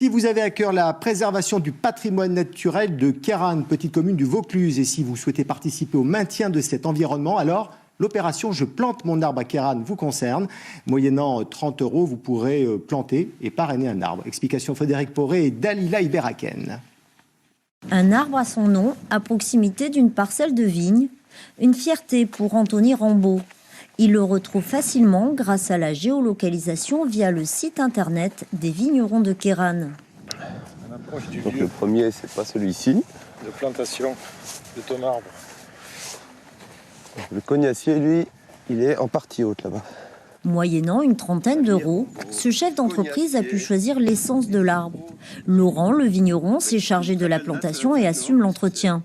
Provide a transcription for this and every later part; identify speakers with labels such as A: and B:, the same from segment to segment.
A: Si vous avez à cœur la préservation du patrimoine naturel de Queyranne, petite commune du Vaucluse, et si vous souhaitez participer au maintien de cet environnement, alors l'opération « Je plante mon arbre à Queyranne » vous concerne. Moyennant 30 €, vous pourrez planter et parrainer un arbre. Explication Frédéric Poré et Dalila Iberaken.
B: Un arbre à son nom, à proximité d'une parcelle de vigne. Une fierté pour Anthony Rambaud. Il le retrouve facilement grâce à la géolocalisation via le site internet des vignerons de Queyranne.
C: Donc le premier, c'est pas celui-ci.
D: De plantation de ton arbre.
C: Le cognacier, lui, il est en partie haute là-bas.
B: Moyennant une trentaine d'euros, ce chef d'entreprise a pu choisir l'essence de l'arbre. Laurent, le vigneron, s'est chargé de la plantation et assume l'entretien.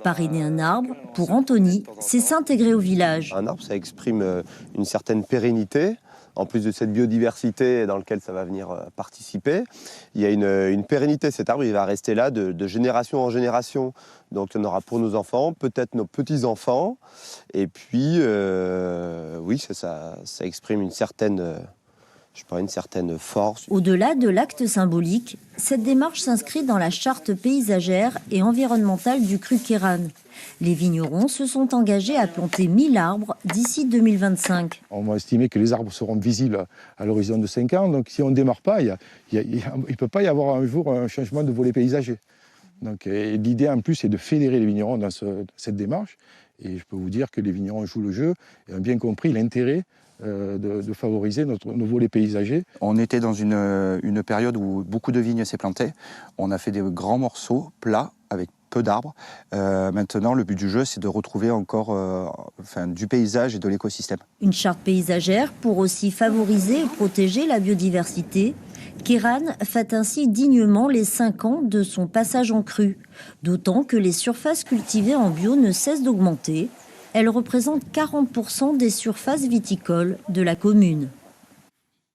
B: Parrainer un arbre, pour Anthony, c'est s'intégrer au village.
C: Un arbre, ça exprime une certaine pérennité. En plus de cette biodiversité dans laquelle ça va venir participer, il y a une pérennité. Cet arbre, il va rester là de génération en génération. Donc il y en aura pour nos enfants, peut-être nos petits-enfants. Et puis, oui, ça exprime une certaine force.
B: Au-delà de l'acte symbolique, cette démarche s'inscrit dans la charte paysagère et environnementale du cru Queyranne. Les vignerons se sont engagés à planter 1000 arbres d'ici 2025.
E: On va estimer que les arbres seront visibles à l'horizon de 5 ans. Donc si on ne démarre pas, il ne peut pas y avoir un jour un changement de volet paysager. Donc, l'idée en plus est de fédérer les vignerons dans cette démarche. Et je peux vous dire que les vignerons jouent le jeu et ont bien compris l'intérêt de favoriser nos volets paysagers.
F: On était dans une période où beaucoup de vignes s'est plantées. On a fait des grands morceaux plats avec peu d'arbres. Maintenant, le but du jeu, c'est de retrouver encore du paysage et de l'écosystème.
B: Une charte paysagère pour aussi favoriser et protéger la biodiversité. Queyranne fête ainsi dignement les 5 ans de son passage en cru. D'autant que les surfaces cultivées en bio ne cessent d'augmenter. Elles représentent 40% des surfaces viticoles de la commune.